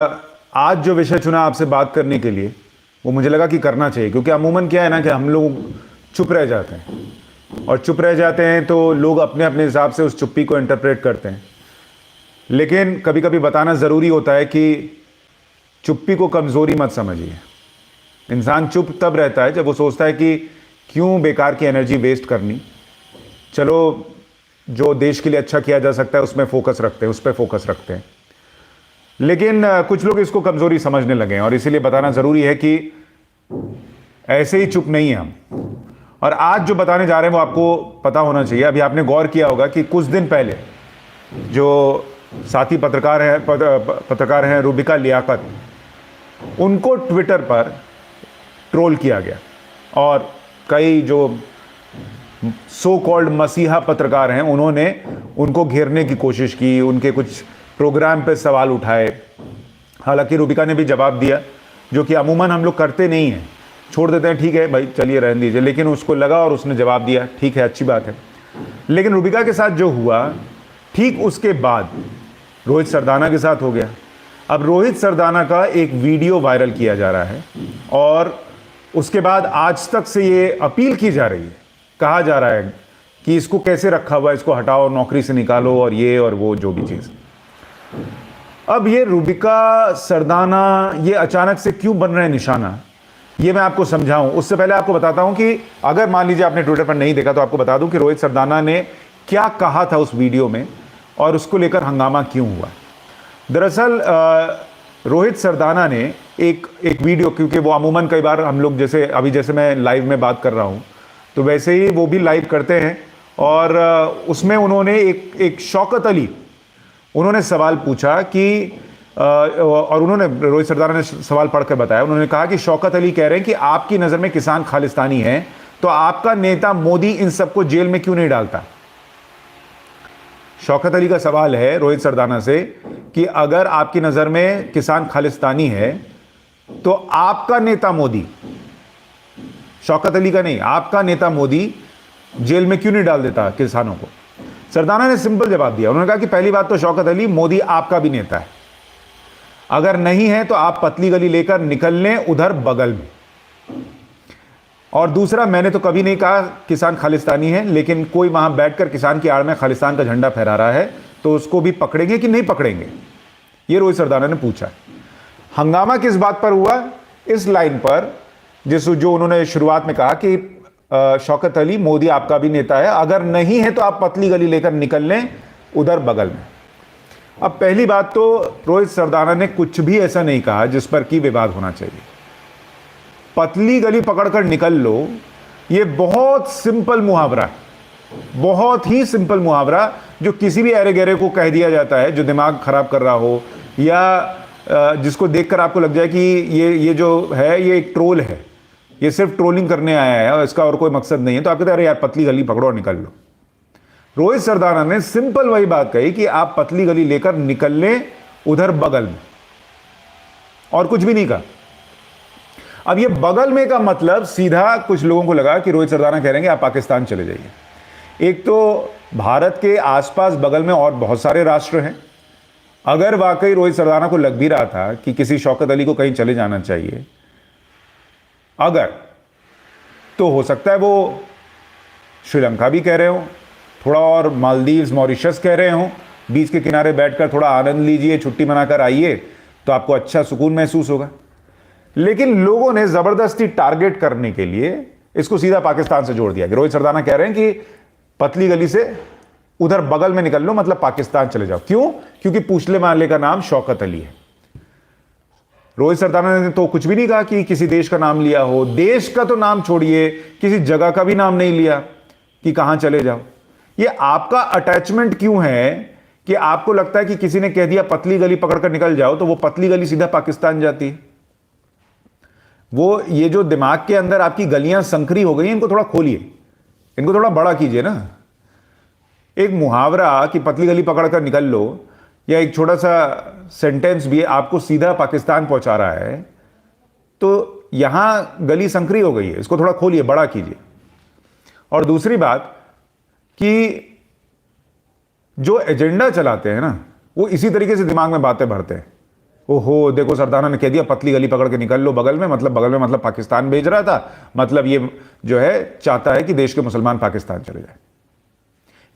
आज जो विषय चुना आपसे बात करने के लिए, वो मुझे लगा कि करना चाहिए, क्योंकि अमूमन क्या है ना कि हम लोग चुप रह जाते हैं और चुप रह जाते हैं तो लोग अपने अपने हिसाब से उस चुप्पी को इंटरप्रेट करते हैं। लेकिन कभी कभी बताना ज़रूरी होता है कि चुप्पी को कमज़ोरी मत समझिए। इंसान चुप तब रहता है जब वो सोचता है कि क्यों बेकार की एनर्जी वेस्ट करनी, चलो जो देश के लिए अच्छा किया जा सकता है उसमें फोकस रखते हैं, उस पर फोकस रखते हैं। लेकिन कुछ लोग इसको कमज़ोरी समझने लगे हैं और इसीलिए बताना ज़रूरी है कि ऐसे ही चुप नहीं है हम। और आज जो बताने जा रहे हैं वो आपको पता होना चाहिए। अभी आपने गौर किया होगा कि कुछ दिन पहले जो साथी पत्रकार हैं रूबिका लियाकत, उनको ट्विटर पर ट्रोल किया गया और कई जो सो कॉल्ड मसीहा पत्रकार हैं उन्होंने उनको घेरने की कोशिश की, उनके कुछ प्रोग्राम पे सवाल उठाए। हालांकि रूबिका ने भी जवाब दिया, जो कि अमूमन हम लोग करते नहीं हैं, छोड़ देते हैं, ठीक है भाई चलिए रहने दीजिए, लेकिन उसको लगा और उसने जवाब दिया, ठीक है अच्छी बात है। लेकिन रूबिका के साथ जो हुआ, ठीक उसके बाद रोहित सरदाना के साथ हो गया। अब रोहित सरदाना का एक वीडियो वायरल किया जा रहा है और उसके बाद आज तक से ये अपील की जा रही है, कहा जा रहा है कि इसको कैसे रखा हुआ है, इसको हटाओ, नौकरी से निकालो और ये और वो जो भी चीज़। अब ये रूबिका सरदाना ये अचानक से क्यों बन रहे हैं निशाना, ये मैं आपको समझाऊं। उससे पहले आपको बताता हूं कि अगर मान लीजिए आपने ट्विटर पर नहीं देखा तो आपको बता दूं कि रोहित सरदाना ने क्या कहा था उस वीडियो में और उसको लेकर हंगामा क्यों हुआ। दरअसल रोहित सरदाना ने एक वीडियो, क्योंकि वो अमूमन कई बार हम लोग जैसे मैं लाइव में बात कर रहा हूं तो वैसे ही वो भी लाइव करते हैं, और उसमें उन्होंने एक शौकत अली उन्होंने सवाल पूछा कि और उन्होंने, रोहित सरदाना ने सवाल पढ़कर बताया, उन्होंने कहा कि शौकत अली कह रहे हैं कि आपकी नज़र में किसान खालिस्तानी है तो आपका नेता मोदी इन सबको जेल में क्यों नहीं डालता। शौकत अली का सवाल है रोहित सरदाना से कि अगर आपकी नज़र में किसान खालिस्तानी है तो आपका नेता मोदी, शौकत अली का नहीं, आपका नेता मोदी जेल में क्यों नहीं डाल देता किसानों को। सरदाना ने सिंपल जवाब दिया, उन्होंने कहा कि पहली बात तो शौकत अली, मोदी आपका भी नेता है, अगर नहीं है तो आप पतली गली लेकर निकल लें उधर बगल में। और दूसरा, मैंने तो कभी नहीं कहा किसान खालिस्तानी है, लेकिन कोई वहां बैठकर किसान की आड़ में खालिस्तान का झंडा फहरा रहा है तो उसको भी पकड़ेंगे कि नहीं पकड़ेंगे, ये रोहित सरदाना ने पूछा। हंगामा किस बात पर हुआ, इस लाइन पर जो उन्होंने शुरुआत में कहा कि शौकत अली, मोदी आपका भी नेता है, अगर नहीं है तो आप पतली गली लेकर निकल लें उधर बगल में। अब पहली बात तो रोहित सरदाना ने कुछ भी ऐसा नहीं कहा जिस पर कि विवाद होना चाहिए। पतली गली पकड़कर निकल लो, ये बहुत सिंपल मुहावरा है, बहुत ही सिंपल मुहावरा, जो किसी भी अरे गहरे को कह दिया जाता है जो दिमाग खराब कर रहा हो या जिसको देखकर आपको लग जाए कि ये जो है ये एक ट्रोल है, ये सिर्फ ट्रोलिंग करने आया है और इसका और कोई मकसद नहीं है, तो आप कहते हैं अरे यार पतली गली पकड़ो और निकल लो। रोहित सरदाना ने सिंपल वही बात कही कि आप पतली गली लेकर निकल लें उधर बगल में, और कुछ भी नहीं कहा। अब ये बगल में का मतलब सीधा कुछ लोगों को लगा कि रोहित सरदाना कह रहे हैं कि आप पाकिस्तान चले जाइए। एक तो भारत के आसपास बगल में और बहुत सारे राष्ट्र हैं। अगर वाकई रोहित सरदाना को लग भी रहा था कि किसी शौकत अली को कहीं चले जाना चाहिए, अगर, तो हो सकता है वो श्रीलंका भी कह रहे हो, थोड़ा और मालदीव्स, मॉरिशस कह रहे हो, बीच के किनारे बैठकर थोड़ा आनंद लीजिए, छुट्टी मनाकर आइए तो आपको अच्छा सुकून महसूस होगा। लेकिन लोगों ने जबरदस्ती टारगेट करने के लिए इसको सीधा पाकिस्तान से जोड़ दिया कि रोहित सरदाना कह रहे हैं कि पतली गली से उधर बगल में निकल लो, मतलब पाकिस्तान चले जाओ। क्यों? क्योंकि पूछले माले का नाम शौकत अली है। रोहित सरदाना ने तो कुछ भी नहीं कहा कि किसी देश का नाम लिया हो, देश का तो नाम छोड़िए, किसी जगह का भी नाम नहीं लिया कि कहां चले जाओ। ये आपका अटैचमेंट क्यों है कि आपको लगता है कि किसी ने कह दिया पतली गली पकड़कर निकल जाओ तो वो पतली गली सीधा पाकिस्तान जाती है। वो ये जो दिमाग के अंदर आपकी गलियां संकरी हो गई, इनको थोड़ा खोलिए, इनको थोड़ा बड़ा कीजिए ना। एक मुहावरा कि पतली गली पकड़कर निकल लो, या एक छोटा सा सेंटेंस भी आपको सीधा पाकिस्तान पहुंचा रहा है, तो यहां गली संकरी हो गई है, इसको थोड़ा खोलिए, बड़ा कीजिए। और दूसरी बात कि जो एजेंडा चलाते हैं ना, वो इसी तरीके से दिमाग में बातें भरते हैं ओहो देखो सरदाना ने कह दिया पतली गली पकड़ के निकल लो बगल में मतलब पाकिस्तान भेज रहा था, मतलब ये जो है चाहता है कि देश के मुसलमान पाकिस्तान चले जाए।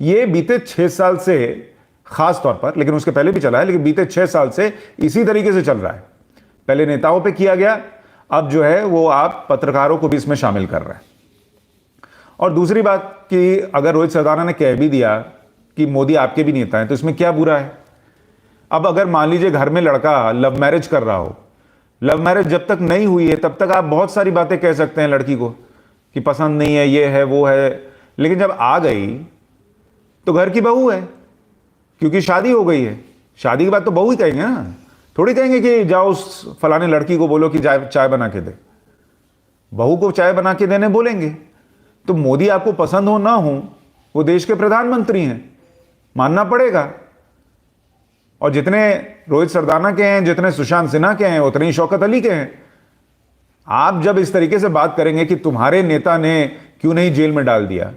ये बीते 6 साल से खास तौर पर, लेकिन उसके पहले भी चला है, लेकिन बीते 6 साल से इसी तरीके से चल रहा है। पहले नेताओं पे किया गया, अब जो है वो आप पत्रकारों को भी इसमें शामिल कर रहे हैं। और दूसरी बात कि अगर रोहित सरदाना ने कह भी दिया कि मोदी आपके भी नेता हैं, तो इसमें क्या बुरा है? अब अगर मान लीजिए घर में लड़का लव मैरिज कर रहा हो, लव मैरिज जब तक नहीं हुई है तब तक आप बहुत सारी बातें कह सकते हैं लड़की को कि पसंद नहीं है, ये है वो है, लेकिन जब आ गई तो घर की बहू है, क्योंकि शादी हो गई है। शादी के बाद तो बहू ही कहेंगे ना, थोड़ी कहेंगे कि जाओ उस फलाने लड़की को बोलो कि चाय बना के दे। बहू को चाय बना के देने बोलेंगे। तो मोदी आपको पसंद हो ना हो, वो देश के प्रधानमंत्री हैं, मानना पड़ेगा। और जितने रोहित सरदाना के हैं, जितने सुशांत सिन्हा के हैं, उतने ही शौकत अली के हैं। आप जब इस तरीके से बात करेंगे कि तुम्हारे नेता ने क्यों नहीं जेल में डाल दिया,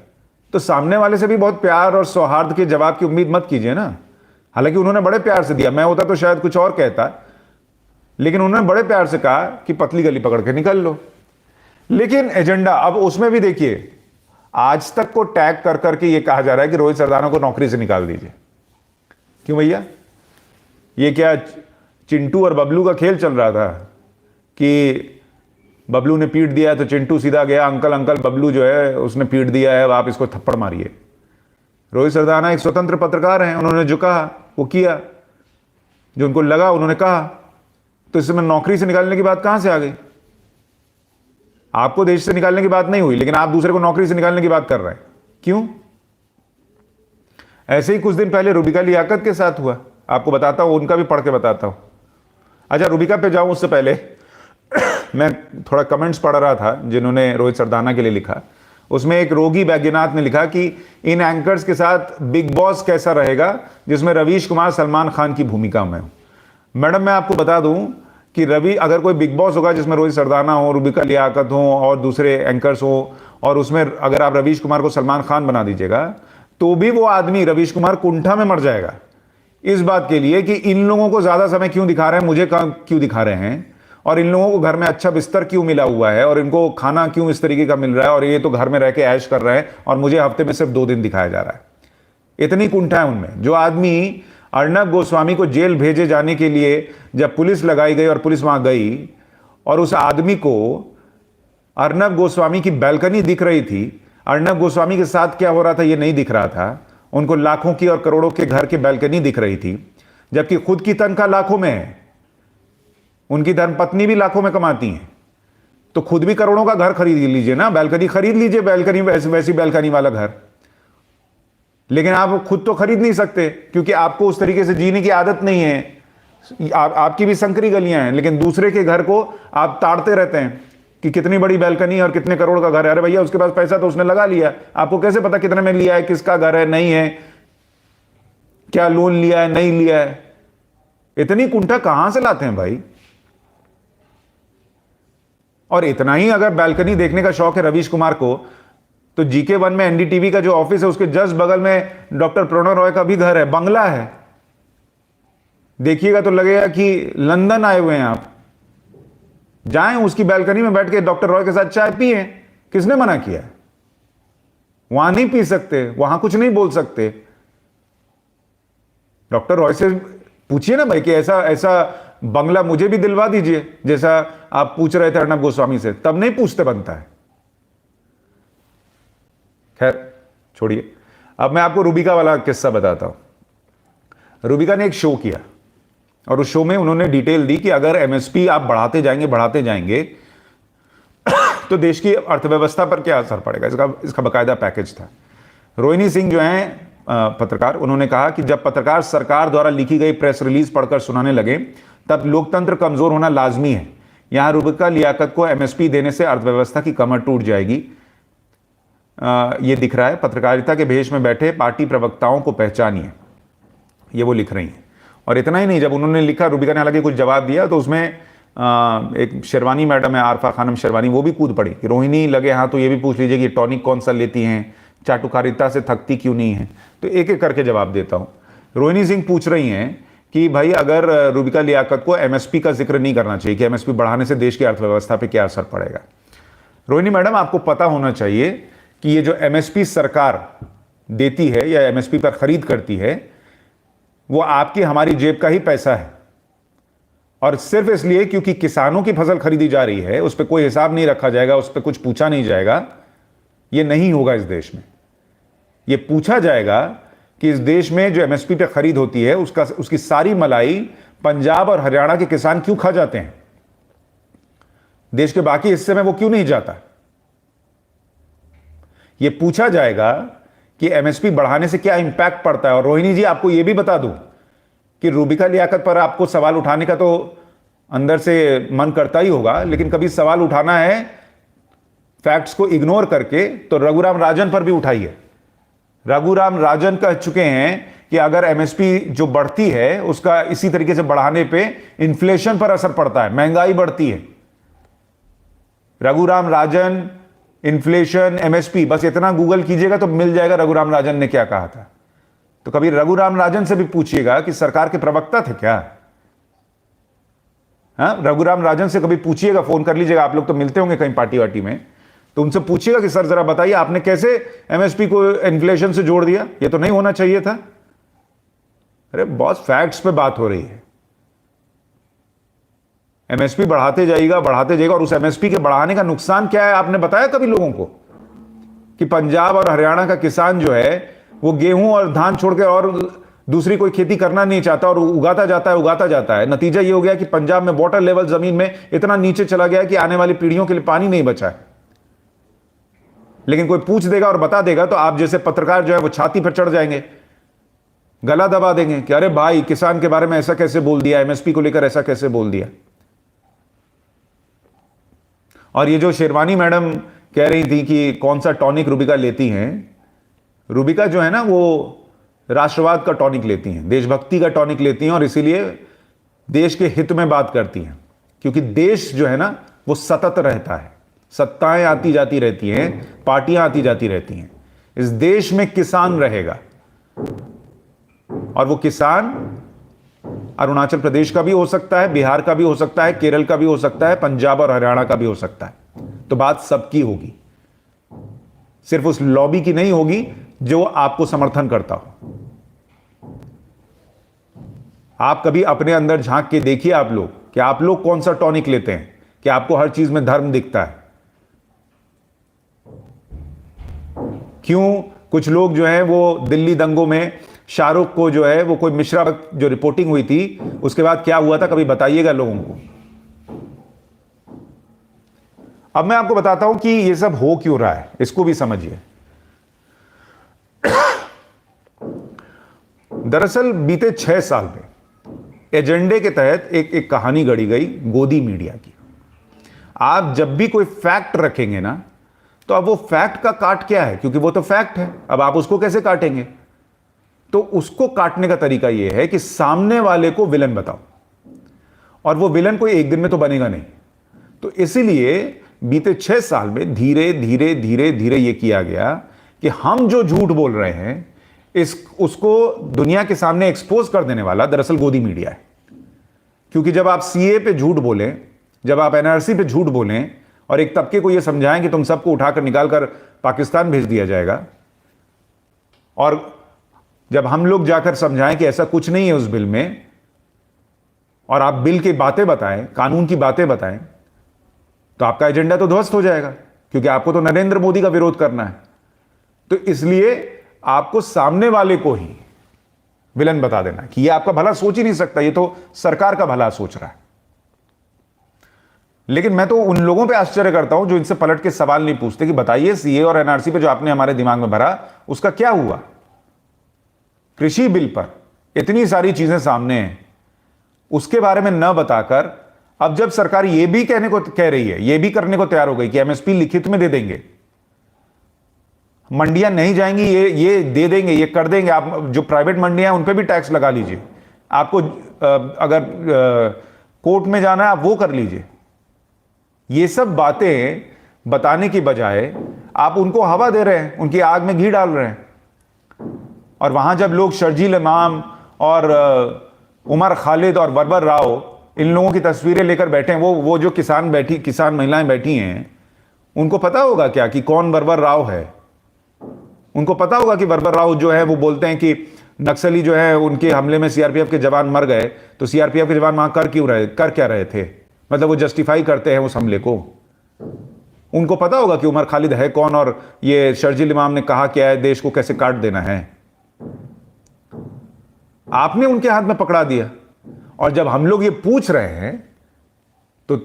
तो सामने वाले से भी बहुत प्यार और सौहार्द के जवाब की उम्मीद मत कीजिए ना। हालांकि उन्होंने बड़े प्यार से दिया, मैं होता तो शायद कुछ और कहता, लेकिन उन्होंने बड़े प्यार से कहा कि पतली गली पकड़ के निकल लो। लेकिन एजेंडा अब उसमें भी देखिए, आज तक को टैग कर करके ये कहा जा रहा है कि रोहित सरदाना को नौकरी से निकाल दीजिए। क्यों भैया? ये क्या चिंटू और बबलू का खेल चल रहा था कि बबलू ने पीट दिया तो चिंटू सीधा गया, अंकल अंकल बबलू जो है उसने पीट दिया है, अब आप इसको थप्पड़ मारिए। रोहित सरदाना एक स्वतंत्र पत्रकार हैं, उन्होंने जो कहा वो किया, जो उनको लगा उन्होंने कहा। तो इसमें नौकरी से निकालने की बात कहां से आ गई? आपको देश से निकालने की बात नहीं हुई, लेकिन आप दूसरे को नौकरी से निकालने की बात कर रहे हैं। क्यों? ऐसे ही कुछ दिन पहले रुबिका लियाकत के साथ हुआ, आपको बताता हूं, उनका भी पढ़ के बताता हूं। अच्छा, रुबिका पे जाऊं उससे पहले मैं थोड़ा कमेंट्स पढ़ रहा था जिन्होंने रोहित सरदाना के लिए लिखा। उसमें एक रोगी बैद्यनाथ ने लिखा कि इन एंकर्स के साथ बिग बॉस कैसा रहेगा जिसमें रवीश कुमार सलमान खान की भूमिका में हो। मैडम मैं आपको बता दूं कि अगर कोई बिग बॉस होगा जिसमें रोहित सरदाना हो, रुबिका लियाकत हो और दूसरे एंकर्स हो, और उसमें अगर आप रवीश कुमार को सलमान खान बना दीजिएगा, तो भी वो आदमी रवीश कुमार कुंठा में मर जाएगा इस बात के लिए कि इन लोगों को ज्यादा समय क्यों दिखा रहे हैं, मुझे क्यों दिखा रहे हैं, और इन लोगों को घर में अच्छा बिस्तर क्यों मिला हुआ है, और इनको खाना क्यों इस तरीके का मिल रहा है, और ये तो घर में रह के ऐश कर रहे हैं और मुझे हफ्ते में सिर्फ 2 दिन दिखाया जा रहा है। इतनी कुंठा है उनमें। जो आदमी अर्नब गोस्वामी को जेल भेजे जाने के लिए जब पुलिस लगाई गई और पुलिस वहां गई और उस आदमी को अर्नब गोस्वामी की बैल्कनी दिख रही थी, अर्नब गोस्वामी के साथ क्या हो रहा था ये नहीं दिख रहा था, उनको लाखों की और करोड़ों के घर की बैल्कनी दिख रही थी, जबकि खुद की तनख्वाह लाखों में है, उनकी धर्मपत्नी भी लाखों में कमाती हैं, तो खुद भी करोड़ों का घर खरीद लीजिए ना, बैल्कनी खरीद लीजिए, बैल्कनी वैसी बैल्कनी वाला घर। लेकिन आप खुद तो खरीद नहीं सकते क्योंकि आपको उस तरीके से जीने की आदत नहीं है, आपकी भी संकरी गलियां हैं, लेकिन दूसरे के घर को आप ताड़ते रहते हैं कि कितनी बड़ी बैल्कनी और कितने करोड़ का घर है। अरे भैया उसके पास पैसा तो उसने लगा लिया, आपको कैसे पता कितने में लिया है, किसका घर है, नहीं है, क्या लोन लिया है, नहीं लिया है। इतनी कुंठा कहां से लाते हैं भाई? और इतना ही अगर बैल्कनी देखने का शौक है रवीश कुमार को, तो GK1 में NDTV का जो ऑफिस है उसके जस्ट बगल में डॉक्टर प्रणव रॉय का भी घर है, बंगला है। देखिएगा तो लगेगा कि लंदन आए हुए हैं आप। जाएं उसकी बैल्कनी में बैठ के डॉक्टर रॉय के साथ चाय पिए, किसने मना किया? वहां नहीं पी सकते, वहां कुछ नहीं बोल सकते। डॉक्टर रॉय से पूछिए ना भाई कि ऐसा ऐसा बंगला मुझे भी दिलवा दीजिए जैसा आप पूछ रहे थे अर्नब गोस्वामी से, तब नहीं पूछते बनता है। खैर छोड़िए, अब मैं आपको रुबिका वाला किस्सा बताता हूं। रुबिका ने एक शो किया और उस शो में उन्होंने डिटेल दी कि अगर MSP आप बढ़ाते जाएंगे तो देश की अर्थव्यवस्था पर क्या असर पड़ेगा, इसका बाकायदा पैकेज था। रोहिणी सिंह जो हैं पत्रकार, उन्होंने कहा कि जब पत्रकार सरकार द्वारा लिखी गई प्रेस रिलीज पढ़कर सुनाने लगे तब लोकतंत्र कमजोर होना लाजमी है। यहां रुबिका लियाकत को MSP देने से अर्थव्यवस्था की कमर टूट जाएगी। ये दिख रहा है, पत्रकारिता के भेष में बैठे पार्टी प्रवक्ताओं को पहचानिए, ये वो लिख रही हैं। और इतना ही नहीं, जब उन्होंने लिखा, रुबिका ने हालांकि कुछ जवाब दिया, तो उसमें एक शेरवानी मैडम है, आरफा खानम शेरवानी, वो भी कूद पड़ी कि रोहिणी लगे हाँ तो ये भी पूछ लीजिए कि टॉनिक कौन सा लेती हैं, चाटुकारिता से थकती क्यों नहीं है। तो एक एक करके जवाब देता हूं। रोहिणी सिंह पूछ रही हैं कि भाई अगर रूबिका लियाकत को एमएसपी का जिक्र नहीं करना चाहिए कि एमएसपी बढ़ाने से देश की अर्थव्यवस्था पे क्या असर पड़ेगा। रोहिणी मैडम, आपको पता होना चाहिए कि ये जो एमएसपी सरकार देती है या एमएसपी पर खरीद करती है, वो आपकी हमारी जेब का ही पैसा है, और सिर्फ इसलिए क्योंकि किसानों की फसल खरीदी जा रही है, उस पर कोई हिसाब नहीं रखा जाएगा, उस पर कुछ पूछा नहीं जाएगा। ये नहीं होगा इस देश में। ये पूछा जाएगा कि इस देश में जो एमएसपी पे खरीद होती है उसकी सारी मलाई पंजाब और हरियाणा के किसान क्यों खा जाते हैं, देश के बाकी हिस्से में वो क्यों नहीं जाता। ये पूछा जाएगा कि एमएसपी बढ़ाने से क्या इंपैक्ट पड़ता है। और रोहिणी जी, आपको यह भी बता दूं कि रूबिका लियाकत पर आपको सवाल उठाने का तो अंदर से मन करता ही होगा, लेकिन कभी सवाल उठाना है फैक्ट्स को इग्नोर करके तो रघुराम राजन पर भी उठाइए। रघुराम राजन कह चुके हैं कि अगर एमएसपी जो बढ़ती है उसका इसी तरीके से बढ़ाने पे इन्फ्लेशन पर असर पड़ता है, महंगाई बढ़ती है। रघुराम राजन, इन्फ्लेशन, एमएसपी, बस इतना गूगल कीजिएगा तो मिल जाएगा रघुराम राजन ने क्या कहा था। तो कभी रघुराम राजन से भी पूछिएगा कि सरकार के प्रवक्ता थे क्या। हाँ, रघुराम राजन से कभी पूछिएगा, फोन कर लीजिएगा, आप लोग तो मिलते होंगे कहीं पार्टी वार्टी में, तो उनसे पूछिएगा कि सर जरा बताइए आपने कैसे एमएसपी को इन्फ्लेशन से जोड़ दिया, ये तो नहीं होना चाहिए था। अरे बॉस, फैक्ट्स पे बात हो रही है। एमएसपी बढ़ाते जाइएगा और उस एमएसपी के बढ़ाने का नुकसान क्या है आपने बताया कभी लोगों को? कि पंजाब और हरियाणा का किसान जो है वो गेहूं और धान छोड़ के और दूसरी कोई खेती करना नहीं चाहता और उगाता जाता है। नतीजा ये हो गया कि पंजाब में वाटर लेवल जमीन में इतना नीचे चला गया कि आने वाली पीढ़ियों के लिए पानी नहीं बचा है। लेकिन कोई पूछ देगा और बता देगा तो आप जैसे पत्रकार जो है वो छाती पर चढ़ जाएंगे, गला दबा देंगे कि अरे भाई, किसान के बारे में ऐसा कैसे बोल दिया, एमएसपी को लेकर ऐसा कैसे बोल दिया। और ये जो शेरवानी मैडम कह रही थी कि कौन सा टॉनिक रूबिका लेती हैं, रूबिका जो है ना वो राष्ट्रवाद का टॉनिक लेती हैं, देशभक्ति का टॉनिक लेती हैं, और इसीलिए देश के हित में बात करती हैं। क्योंकि देश जो है ना वो सतत रहता है, सत्ताएं आती जाती रहती हैं, पार्टियां आती जाती रहती हैं। इस देश में किसान रहेगा, और वो किसान अरुणाचल प्रदेश का भी हो सकता है, बिहार का भी हो सकता है, केरल का भी हो सकता है, पंजाब और हरियाणा का भी हो सकता है। तो बात सबकी होगी, सिर्फ उस लॉबी की नहीं होगी जो आपको समर्थन करता हो। आप कभी अपने अंदर झांक के देखिए आप लोग कि आप लोग कौन सा टॉनिक लेते हैं, कि आपको हर चीज में धर्म दिखता है। क्यों कुछ लोग जो है वो दिल्ली दंगों में शाहरुख को जो है वो कोई मिश्रा जो रिपोर्टिंग हुई थी उसके बाद क्या हुआ था, कभी बताइएगा लोगों को। अब मैं आपको बताता हूं कि ये सब हो क्यों रहा है, इसको भी समझिए। दरअसल बीते 6 साल में एजेंडे के तहत एक कहानी गढ़ी गई गोदी मीडिया की। आप जब भी कोई फैक्ट रखेंगे ना, तो अब वो फैक्ट का काट क्या है, क्योंकि वो तो फैक्ट है, अब आप उसको कैसे काटेंगे। तो उसको काटने का तरीका यह है कि सामने वाले को विलन बताओ, और वो विलन कोई एक दिन में तो बनेगा नहीं। तो इसीलिए बीते 6 साल में धीरे धीरे धीरे धीरे यह किया गया कि हम जो झूठ बोल रहे हैं उसको दुनिया के सामने एक्सपोज कर देने वाला दरअसल गोदी मीडिया है। क्योंकि जब आप सीए पे झूठ बोलें, जब आप एनआरसी पे झूठ बोलें और एक तबके को यह समझाएं कि तुम सबको उठाकर निकालकर पाकिस्तान भेज दिया जाएगा, और जब हम लोग जाकर समझाएं कि ऐसा कुछ नहीं है उस बिल में, और आप बिल की बातें बताएं, कानून की बातें बताएं, तो आपका एजेंडा तो ध्वस्त हो जाएगा, क्योंकि आपको तो नरेंद्र मोदी का विरोध करना है। तो इसलिए आपको सामने वाले को ही विलन बता देना कि ये आपका भला सोच ही नहीं सकता, ये तो सरकार का भला सोच रहा है। लेकिन मैं तो उन लोगों पे आश्चर्य करता हूं जो इनसे पलट के सवाल नहीं पूछते कि बताइए सीए और एनआरसी पे जो आपने हमारे दिमाग में भरा उसका क्या हुआ। कृषि बिल पर इतनी सारी चीजें सामने हैं, उसके बारे में न बताकर अब जब सरकार यह भी कहने को कह रही है, यह भी करने को तैयार हो गई कि एमएसपी लिखित में दे देंगे, मंडियां नहीं जाएंगी, ये दे देंगे, ये कर देंगे, आप जो प्राइवेट मंडियां हैं उन पे भी टैक्स लगा लीजिए, आपको अगर कोर्ट में जाना है आप वो कर लीजिए। ये सब बातें बताने की बजाय आप उनको हवा दे रहे हैं, उनकी आग में घी डाल रहे हैं। और वहां जब लोग शर्जील इमाम और उमर खालिद और बरबर राव इन लोगों की तस्वीरें लेकर बैठे हैं। वो जो किसान महिलाएं बैठी हैं, उनको पता होगा क्या कि कौन बरबर राव है? उनको पता होगा कि बरबर राव जो है वो बोलते हैं कि नक्सली जो है उनके हमले में सीआरपीएफ के जवान मर गए, तो सीआरपीएफ के जवान वहां कर क्या रहे थे? मतलब वो जस्टिफाई करते हैं उस हमले को। उनको पता होगा कि उमर खालिद है कौन और ये शर्जील इमाम ने कहा क्या है, देश को कैसे काट देना है। आपने उनके हाथ में पकड़ा दिया, और जब हम लोग ये पूछ रहे हैं तो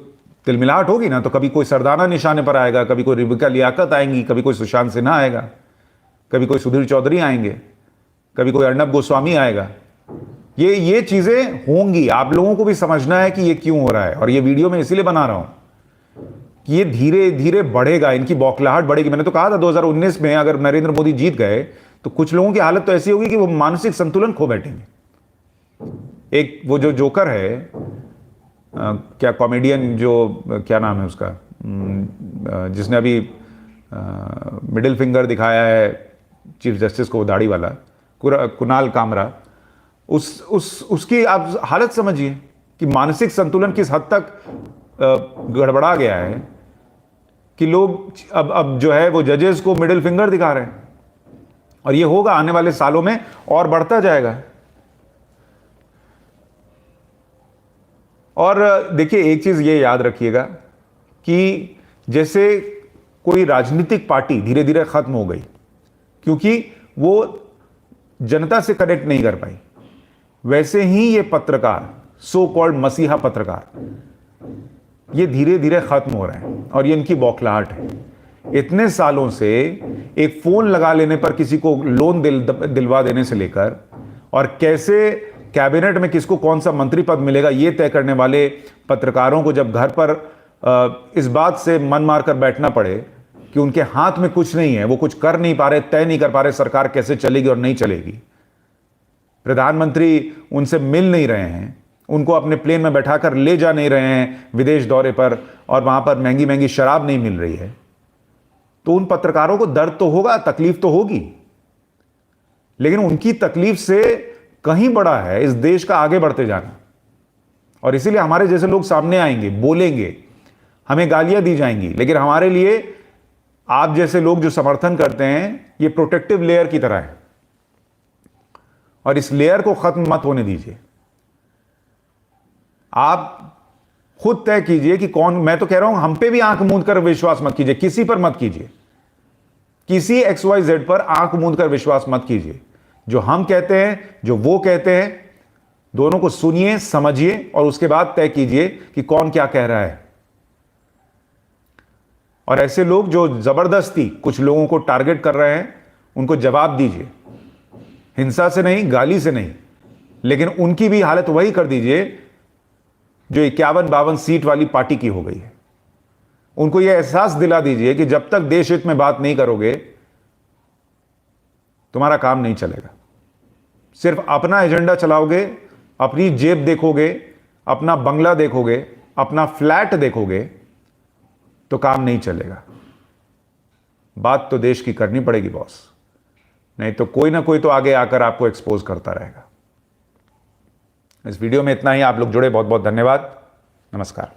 तिलमिलाहट होगी ना। तो कभी कोई सरदाना निशाने पर आएगा, कभी कोई रिबिका लियाकत आएंगी, कभी कोई सुशांत सिन्हा आएगा, कभी कोई सुधीर चौधरी आएंगे, कभी कोई अर्नब गोस्वामी आएगा। ये चीजें होंगी। आप लोगों को भी समझना है कि ये क्यों हो रहा है, और ये वीडियो मैं इसीलिए बना रहा हूं कि ये धीरे धीरे बढ़ेगा, इनकी बौखलाहट बढ़ेगी। मैंने तो कहा था 2019 में अगर नरेंद्र मोदी जीत गए तो कुछ लोगों की हालत तो ऐसी होगी कि वो मानसिक संतुलन खो बैठेंगे। एक वो जो जोकर है, क्या कॉमेडियन, जो क्या नाम है उसका, जिसने अभी मिडिल फिंगर दिखाया है चीफ जस्टिस को, दाढ़ी वाला, कुणाल कामरा, उसकी आप हालत समझिए कि मानसिक संतुलन किस हद तक गड़बड़ा गया है कि लोग अब जो है वो जजेस को मिडिल फिंगर दिखा रहे हैं। और ये होगा आने वाले सालों में और बढ़ता जाएगा। और देखिए, एक चीज ये याद रखिएगा कि जैसे कोई राजनीतिक पार्टी धीरे धीरे खत्म हो गई क्योंकि वो जनता से कनेक्ट नहीं कर पाई, वैसे ही ये पत्रकार, सो कॉल्ड मसीहा पत्रकार, ये धीरे धीरे खत्म हो रहे हैं। और ये इनकी बौखलाहट है। इतने सालों से एक फोन लगा लेने पर किसी को लोन दिलवा देने से लेकर, और कैसे कैबिनेट में किसको कौन सा मंत्री पद मिलेगा ये तय करने वाले पत्रकारों को जब घर पर इस बात से मन मारकर बैठना पड़े कि उनके हाथ में कुछ नहीं है, वो कुछ कर नहीं पा रहे, तय नहीं कर पा रहे सरकार कैसे चलेगी और नहीं चलेगी, प्रधानमंत्री उनसे मिल नहीं रहे हैं, उनको अपने प्लेन में बैठाकर ले जा नहीं रहे हैं विदेश दौरे पर, और वहां पर महंगी महंगी शराब नहीं मिल रही है, तो उन पत्रकारों को दर्द तो होगा, तकलीफ तो होगी। लेकिन उनकी तकलीफ से कहीं बड़ा है इस देश का आगे बढ़ते जाना। और इसीलिए हमारे जैसे लोग सामने आएंगे, बोलेंगे, हमें गालियां दी जाएंगी, लेकिन हमारे लिए आप जैसे लोग जो समर्थन करते हैं, ये प्रोटेक्टिव लेयर की तरह है। और इस लेयर को खत्म मत होने दीजिए। आप खुद तय कीजिए कि कौन। मैं तो कह रहा हूं, हम पे भी आंख मूंद कर विश्वास मत कीजिए, किसी पर मत कीजिए, किसी XYZ पर आंख मूंद कर विश्वास मत कीजिए। जो हम कहते हैं, जो वो कहते हैं, दोनों को सुनिए, समझिए, और उसके बाद तय कीजिए कि कौन क्या कह रहा है। और ऐसे लोग जो जबरदस्ती कुछ लोगों को टारगेट कर रहे हैं, उनको जवाब दीजिए, हिंसा से नहीं, गाली से नहीं, लेकिन उनकी भी हालत वही कर दीजिए जो 51-52 सीट वाली पार्टी की हो गई है। उनको यह एहसास दिला दीजिए कि जब तक देश हित में बात नहीं करोगे, तुम्हारा काम नहीं चलेगा। सिर्फ अपना एजेंडा चलाओगे, अपनी जेब देखोगे, अपना बंगला देखोगे, अपना फ्लैट देखोगे, तो काम नहीं चलेगा। बात तो देश की करनी पड़ेगी बॉस, नहीं तो कोई ना कोई तो आगे आकर आपको एक्सपोज करता रहेगा। इस वीडियो में इतना ही। आप लोग जुड़े, बहुत बहुत धन्यवाद। नमस्कार।